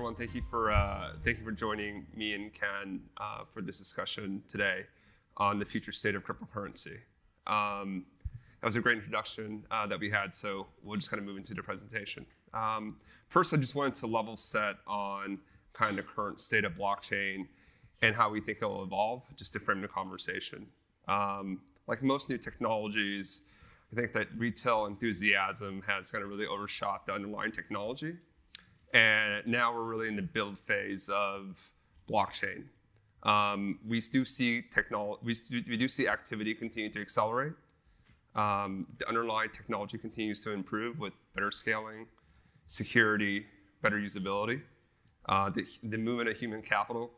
everyone. Thank you for joining me and Ken for this discussion today on the future state of cryptocurrency. That was a great introduction that we had, so we'll just kind of move into the presentation. First, I just wanted to level set on kind of current state of blockchain and how we think it will evolve, just to frame the conversation. Like most new technologies, I think that retail enthusiasm has kind of really overshot the underlying technology. And now we're really in the build phase of blockchain. We do see activity continue to accelerate. The underlying technology continues to improve with better scaling, security, better usability. The movement of human capital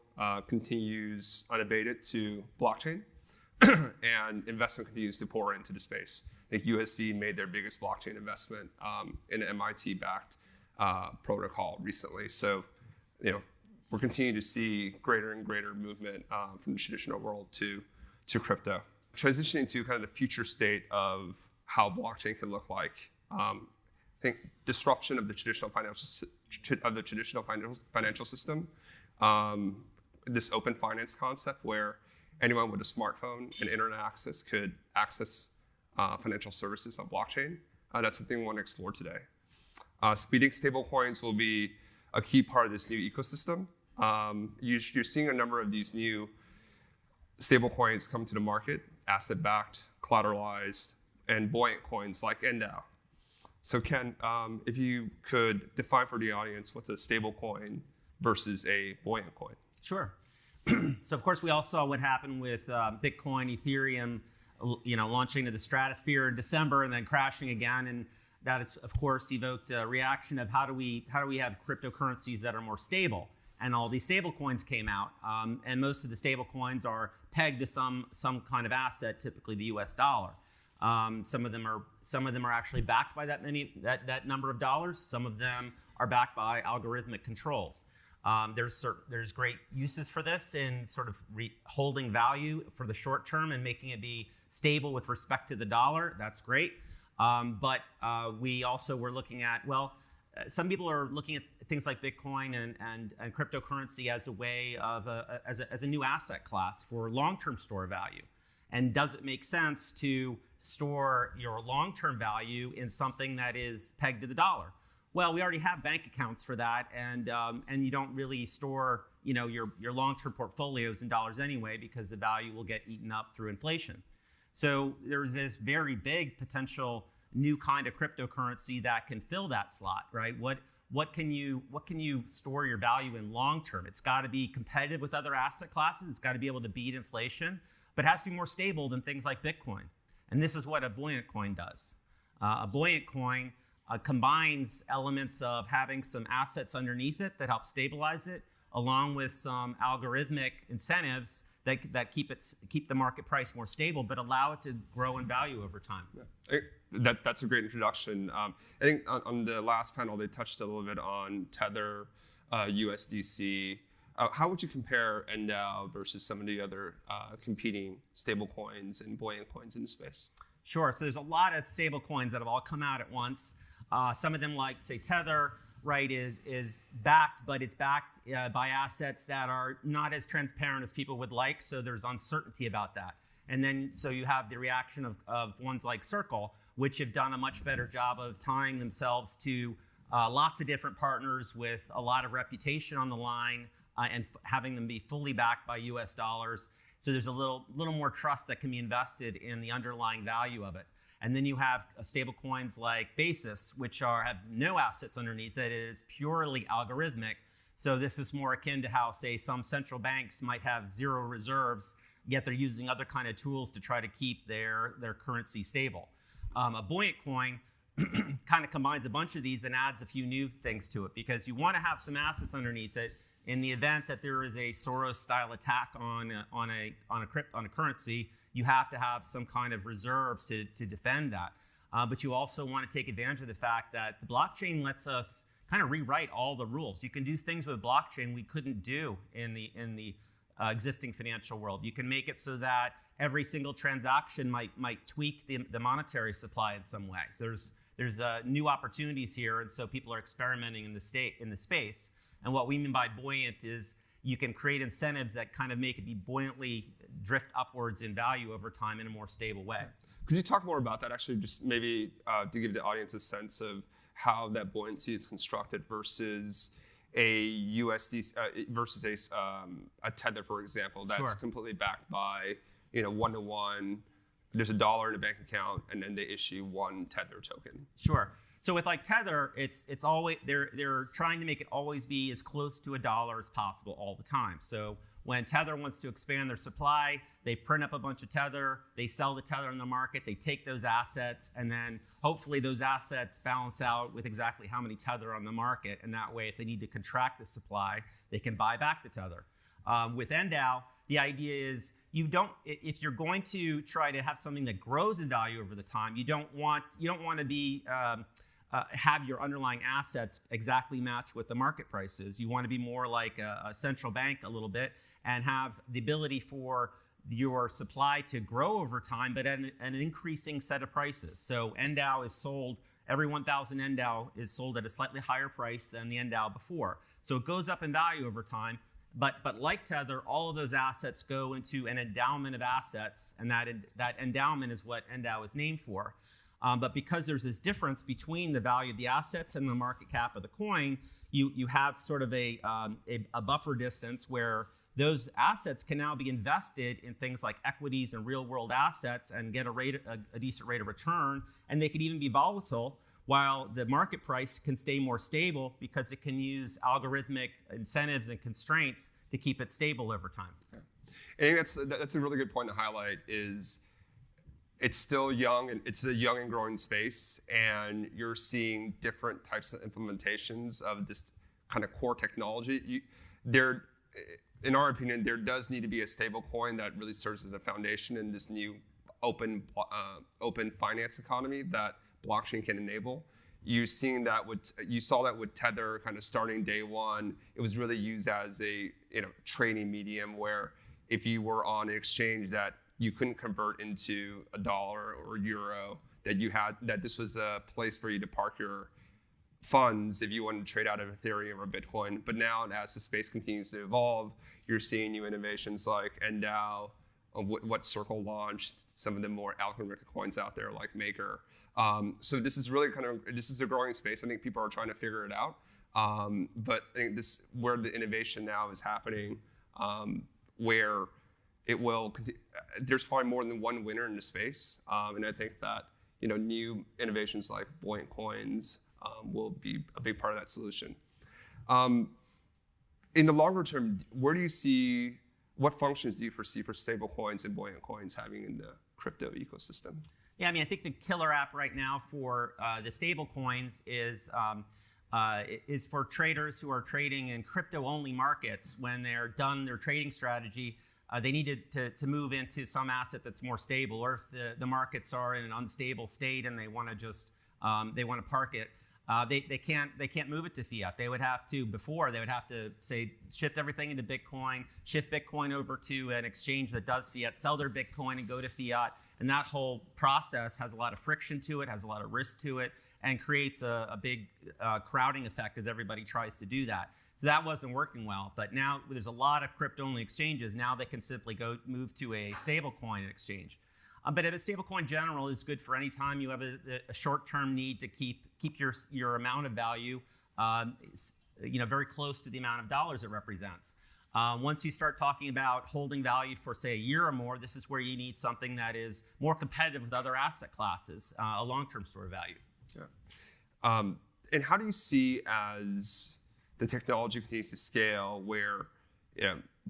continues unabated to blockchain, and investment continues to pour into the space. I think USD made their biggest blockchain investment in an MIT-backed protocol recently. So, we're continuing to see greater and greater movement from the traditional world to crypto. Transitioning to kind of the future state of how blockchain can look like. I think disruption of the traditional financial system. This open finance concept where anyone with a smartphone and internet access could access financial services on blockchain. That's something we want to explore today. Speeding stablecoins will be a key part of this new ecosystem. You're seeing a number of these new stablecoins come to the market, asset-backed, collateralized, and buoyant coins like NDAO. So Ken, if you could define for the audience what's a stablecoin versus a buoyant coin. Sure. So of course we all saw what happened with Bitcoin, Ethereum, launching to the stratosphere in December and then crashing again, and that has of course evoked a reaction of how do we have cryptocurrencies that are more stable? And all these stable coins came out, and most of the stable coins are pegged to some kind of asset, typically the U.S. dollar. Some of them are actually backed by that number of dollars. Some of them are backed by algorithmic controls. There's great uses for this in sort of holding value for the short term and making it be stable with respect to the dollar. That's great. But we also were looking at, some people are looking at things like Bitcoin and cryptocurrency as a way of as a new asset class for long-term store value. And does it make sense to store your long-term value in something that is pegged to the dollar? Well, we already have bank accounts for that, and you don't really store your long-term portfolios in dollars anyway, because the value will get eaten up through inflation. So there's this very big potential new kind of cryptocurrency that can fill that slot, right? What can you store your value in long term? It's got to be competitive with other asset classes. It's got to be able to beat inflation, but it has to be more stable than things like Bitcoin. And this is what a buoyant coin does. A buoyant coin combines elements of having some assets underneath it that help stabilize it, along with some algorithmic incentives that keep the market price more stable, but allow it to grow in value over time. Yeah. That's a great introduction. I think on the last panel, they touched a little bit on Tether, USDC. How would you compare NDAO versus some of the other competing stablecoins and buoyant coins in the space? Sure. So there's a lot of stablecoins that have all come out at once. Some of them, like say Tether, right, is backed, but it's backed by assets that are not as transparent as people would like. So there's uncertainty about that. And then so you have the reaction of ones like Circle, which have done a much better job of tying themselves to lots of different partners with a lot of reputation on the line and having them be fully backed by US dollars. So there's a little more trust that can be invested in the underlying value of it. And then you have stable coins like Basis, which have no assets underneath it. It is purely algorithmic. So this is more akin to how, say, some central banks might have zero reserves, yet they're using other kind of tools to try to keep their currency stable. A buoyant coin kind of combines a bunch of these and adds a few new things to it, because you want to have some assets underneath it in the event that there is a Soros-style attack on a currency. You have to have some kind of reserves to defend that. But you also want to take advantage of the fact that the blockchain lets us kind of rewrite all the rules. You can do things with blockchain we couldn't do in the existing financial world. You can make it so that every single transaction might tweak the monetary supply in some way. There's new opportunities here, and so people are experimenting in the space. And what we mean by buoyant is you can create incentives that kind of make it be buoyantly drift upwards in value over time in a more stable way. Could you talk more about that, actually, just maybe to give the audience a sense of how that buoyancy is constructed versus a USD versus a tether, for example, that's completely backed by one-to-one. There's $1 in a bank account, and then they issue one tether token. Sure. So with like tether, it's always they're trying to make it always be as close to $1 as possible all the time. So when Tether wants to expand their supply, they print up a bunch of Tether, they sell the Tether in the market, they take those assets, and then hopefully those assets balance out with exactly how many Tether on the market, and that way if they need to contract the supply, they can buy back the Tether. With NDAO, the idea is if you're going to try to have something that grows in value over the time, you don't want to be have your underlying assets exactly match what the market price is. You want to be more like a central bank a little bit and have the ability for your supply to grow over time, but at an increasing set of prices. So NDAO is sold, every 1,000 NDAO is sold at a slightly higher price than the NDAO before. So it goes up in value over time, but like Tether, all of those assets go into an endowment of assets, and that endowment is what NDAO is named for. But because there's this difference between the value of the assets and the market cap of the coin, you have sort of a buffer distance where those assets can now be invested in things like equities and real-world assets and get a decent rate of return, and they could even be volatile while the market price can stay more stable because it can use algorithmic incentives and constraints to keep it stable over time. Yeah. I think that's a really good point to highlight is it's still young, and it's a young and growing space, and you're seeing different types of implementations of this kind of core technology. In our opinion, there does need to be a stable coin that really serves as a foundation in this new open finance economy that blockchain can enable. You saw that with Tether kind of starting day one. It was really used as a trading medium where if you were on an exchange that you couldn't convert into a dollar or euro, that this was a place for you to park your funds if you wanted to trade out of Ethereum or Bitcoin. But now, as the space continues to evolve, you're seeing new innovations like NDAO, what Circle launched, some of the more algorithmic coins out there like Maker. So this is really this is a growing space. I think people are trying to figure it out. But I think where the innovation now is happening, where it will, there's probably more than one winner in the space. And I think that new innovations like buoyant coins will be a big part of that solution. In the longer term, what functions do you foresee for stable coins and buoyant coins having in the crypto ecosystem? Yeah, I think the killer app right now for the stable coins is for traders who are trading in crypto-only markets. When they're done their trading strategy, they need to move into some asset that's more stable, or if the markets are in an unstable state and they want to park it, they can't move it to fiat. They would have to say shift everything into Bitcoin, shift Bitcoin over to an exchange that does fiat, sell their Bitcoin and go to fiat. And that whole process has a lot of friction to it, has a lot of risk to it, and creates a big crowding effect as everybody tries to do that. So that wasn't working well. But now there's a lot of crypto-only exchanges. Now they can simply move to a stablecoin exchange. But a stablecoin in general is good for any time you have a short-term need to keep your amount of value very close to the amount of dollars it represents. Once you start talking about holding value for, say, a year or more, this is where you need something that is more competitive with other asset classes, a long-term store of value. Yeah. And how do you see as the technology continues to scale where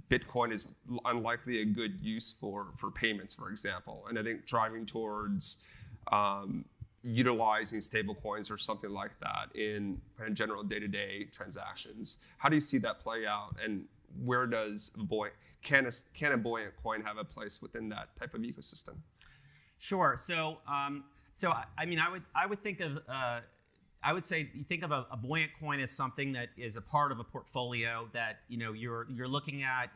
Bitcoin is unlikely a good use for payments, for example, and I think driving towards utilizing stable coins or something like that in kind of general day-to-day transactions. How do you see that play out, and where does can a buoyant coin have a place within that type of ecosystem? Sure. So I would think of I would say you think of a buoyant coin as something that is a part of a portfolio that you're looking at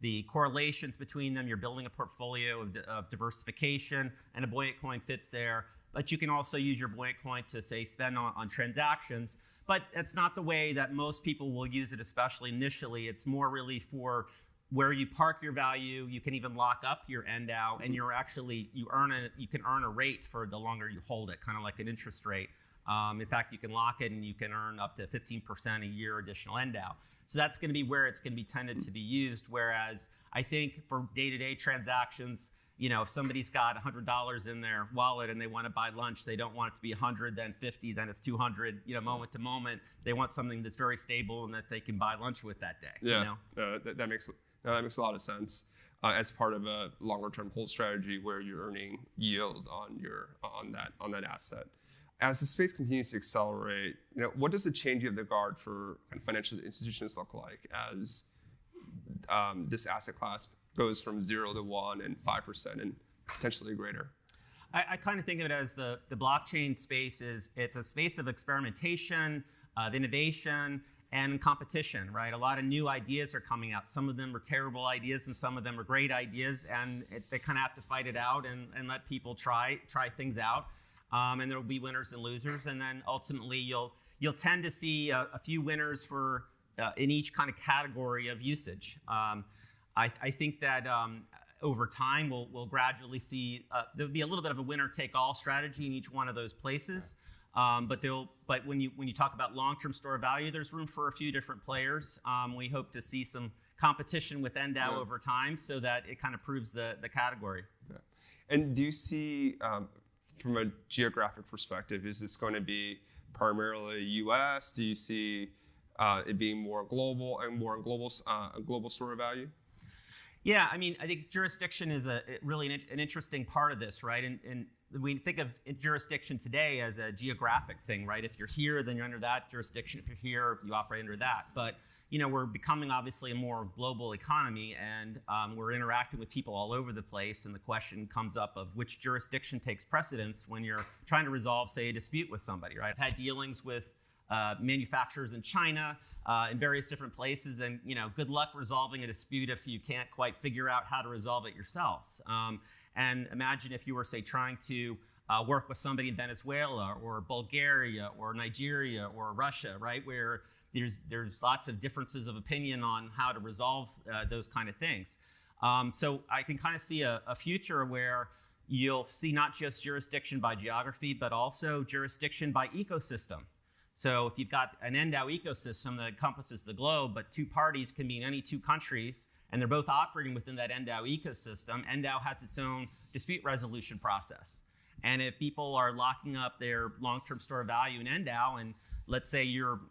the correlations between them. You're building a portfolio of diversification, and a buoyant coin fits there. But you can also use your buoyant coin to, say, spend on transactions. but that's not the way that most people will use it, especially initially. It's more really for where you park your value. You can even lock up your endow, and you can earn a rate for the longer you hold it, kind of like an interest rate. In fact, you can lock it and you can earn up to 15% a year additional endow. So that's going to be where it's going to be tended to be used. Whereas I think for day-to-day transactions, if somebody's got $100 in their wallet and they want to buy lunch, they don't want it to be 100, then 50, then it's 200, moment to moment. They want something that's very stable and that they can buy lunch with that day. Yeah, that makes a lot of sense as part of a longer-term hold strategy where you're earning yield on that asset. As the space continues to accelerate, what does the changing of the guard for financial institutions look like as this asset class goes from 0 to 1 and 5% and potentially greater? I kind of think of it as the blockchain space it's a space of experimentation, of innovation, and competition, right? A lot of new ideas are coming out. Some of them are terrible ideas and some of them are great ideas, and they kind of have to fight it out and let people try things out. And there will be winners and losers, and then ultimately you'll tend to see a few winners for in each kind of category of usage. I think that over time we'll gradually see there'll be a little bit of a winner-take-all strategy in each one of those places. But when you talk about long-term store of value, there's room for a few different players. We hope to see some competition with endow over time so that it kind of proves the category. Yeah. And do you see, from a geographic perspective, is this going to be primarily U.S.? Do you see it being more global and more a global store of value? Yeah, I think jurisdiction is really an interesting part of this, right? And we think of jurisdiction today as a geographic thing, right? If you're here, then you're under that jurisdiction. If you're here, you operate under that. But we're becoming obviously a more global economy, and we're interacting with people all over the place. And the question comes up of which jurisdiction takes precedence when you're trying to resolve, say, a dispute with somebody, right? I've had dealings with manufacturers in China, in various different places, and good luck resolving a dispute if you can't quite figure out how to resolve it yourselves. And imagine if you were, say, trying to work with somebody in Venezuela or Bulgaria or Nigeria or Russia, right, where there's lots of differences of opinion on how to resolve those kind of things. So I can kind of see a future where you'll see not just jurisdiction by geography, but also jurisdiction by ecosystem. So if you've got an endow ecosystem that encompasses the globe, but two parties can be in any two countries, and they're both operating within that endow ecosystem, endow has its own dispute resolution process. And if people are locking up their long-term store of value in endow, and let's say you're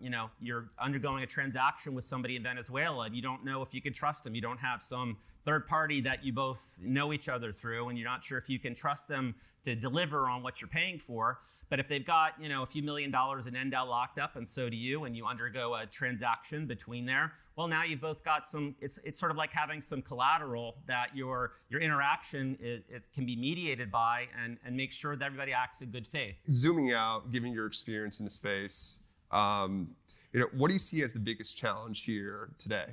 undergoing a transaction with somebody in Venezuela, and you don't know if you can trust them, you don't have some third party that you both know each other through, and you're not sure if you can trust them to deliver on what you're paying for. But if they've got a few $1 million in endow locked up, and so do you, and you undergo a transaction between there, well, now you've both got some. It's sort of like having some collateral that your interaction it can be mediated by, and make sure that everybody acts in good faith. Zooming out, given your experience in the space, what do you see as the biggest challenge here today?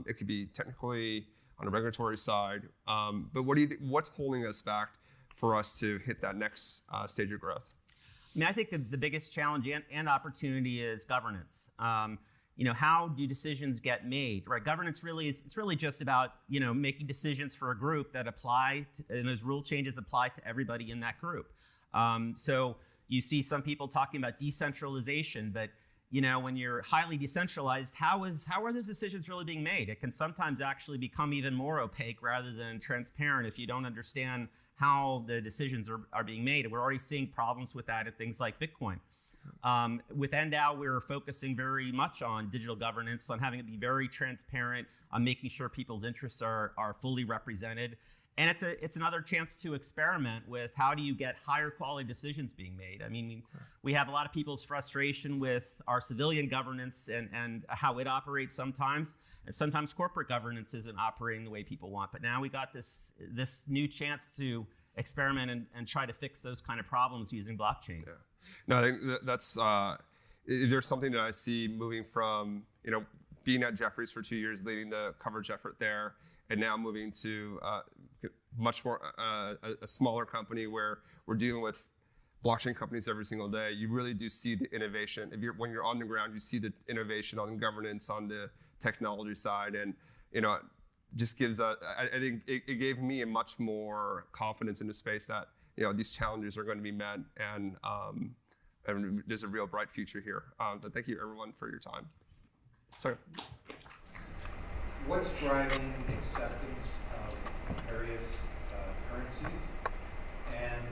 It could be technically on the regulatory side, but what's holding us back for us to hit that next stage of growth? I think the biggest challenge and opportunity is governance. How do decisions get made? Right? Governance it's really just about making decisions for a group that apply, and those rule changes apply to everybody in that group. So you see some people talking about decentralization, but when you're highly decentralized, how are those decisions really being made? It can sometimes actually become even more opaque rather than transparent if you don't understand how the decisions are being made. And we're already seeing problems with that at things like Bitcoin. With endow, we're focusing very much on digital governance, on having it be very transparent, on making sure people's interests are fully represented. And it's another chance to experiment with how do you get higher quality decisions being made. We have a lot of people's frustration with our civilian governance and how it operates sometimes. And sometimes corporate governance isn't operating the way people want. But now we got this new chance to experiment and try to fix those kind of problems using blockchain. Yeah. No, I think that's there's something that I see moving from being at Jefferies for 2 years, leading the coverage effort there, and now moving to much more a smaller company where we're dealing with blockchain companies every single day, you really do see the innovation. When you're on the ground, you see the innovation on governance, on the technology side, and just gives I think it gave me a much more confidence in the space that these challenges are going to be met, and there's a real bright future here. But thank you everyone for your time. Sorry. What's driving acceptance of various currencies, and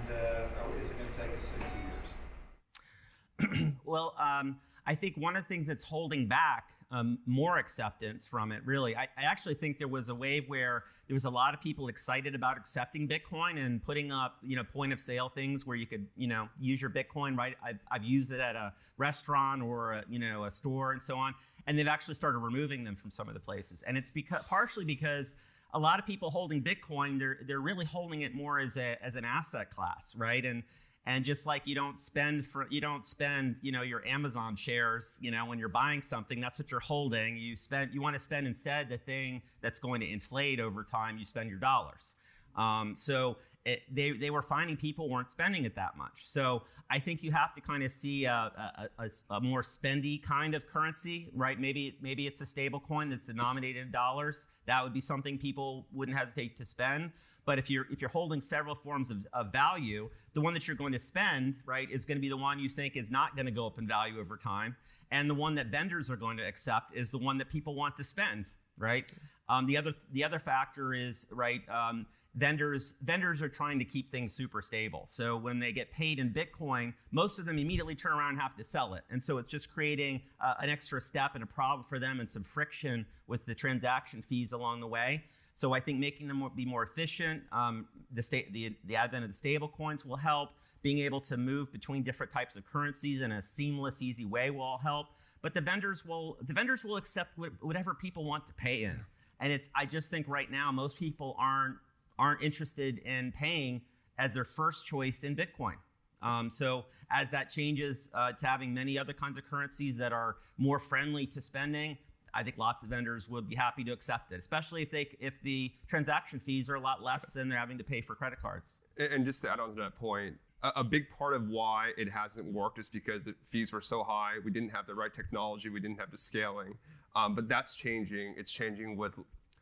is it going to take us 60 years? Well, I think one of the things that's holding back more acceptance from it, really, I actually think there was a wave where there was a lot of people excited about accepting Bitcoin and putting up, point of sale things where you could, use your Bitcoin, right? I've used it at a restaurant or a store and so on, and they've actually started removing them from some of the places, and it's partially because a lot of people holding Bitcoin, they're really holding it more as an asset class, right? And just like you don't spend your Amazon shares, when you're buying something, that's what you're holding. You want to spend instead the thing that's going to inflate over time. You spend your dollars. They were finding people weren't spending it that much. So I think you have to kind of see a more spendy kind of currency, right? Maybe it's a stable coin that's denominated in dollars. That would be something people wouldn't hesitate to spend. But if you're holding several forms of value, the one that you're going to spend, right, is going to be the one you think is not going to go up in value over time, and the one that vendors are going to accept is the one that people want to spend, right? The other factor is, right, vendors are trying to keep things super stable. So when they get paid in Bitcoin, most of them immediately turn around and have to sell it, and so it's just creating an extra step and a problem for them and some friction with the transaction fees along the way. So I think making them be more efficient, the advent of the stable coins will help. Being able to move between different types of currencies in a seamless, easy way will all help. But the vendors will accept whatever people want to pay in. And I just think right now most people aren't interested in paying as their first choice in Bitcoin. So as that changes to having many other kinds of currencies that are more friendly to spending, I think lots of vendors would be happy to accept it, especially if the transaction fees are a lot less than they're having to pay for credit cards. And just to add on to that point, a big part of why it hasn't worked is because the fees were so high. We didn't have the right technology. We didn't have the scaling. But that's changing. It's changing with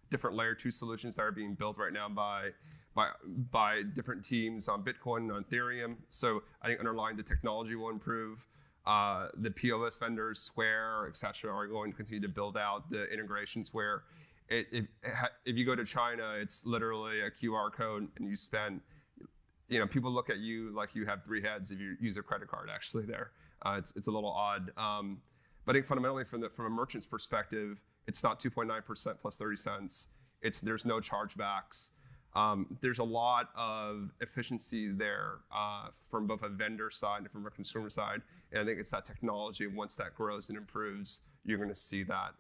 different layer 2 solutions that are being built right now by different teams on Bitcoin and on Ethereum. So I think underlying the technology will improve. The POS vendors, Square, et cetera, are going to continue to build out the integrations where if you go to China, it's literally a QR code and you spend, people look at you like you have 3 heads if you use a credit card actually there. It's a little odd. But I think fundamentally from a merchant's perspective, it's not 2.9% plus 30 cents. There's no chargebacks. There's a lot of efficiency there from both a vendor side and from a consumer side. And I think it's that technology. Once that grows and improves, you're going to see that.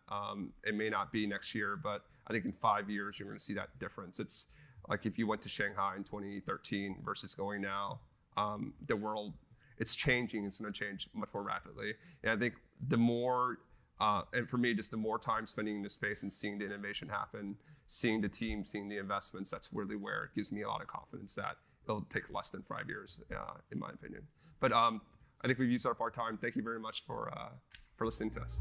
It may not be next year, but I think in 5 years, you're going to see that difference. It's like if you went to Shanghai in 2013 versus going now, the world, it's changing. It's going to change much more rapidly. And I think the more, and for me, just the more time spending in this space and seeing the innovation happen, seeing the team, seeing the investments, that's really where it gives me a lot of confidence that it'll take less than 5 years, in my opinion. But I think we've used up our time. Thank you very much for listening to us.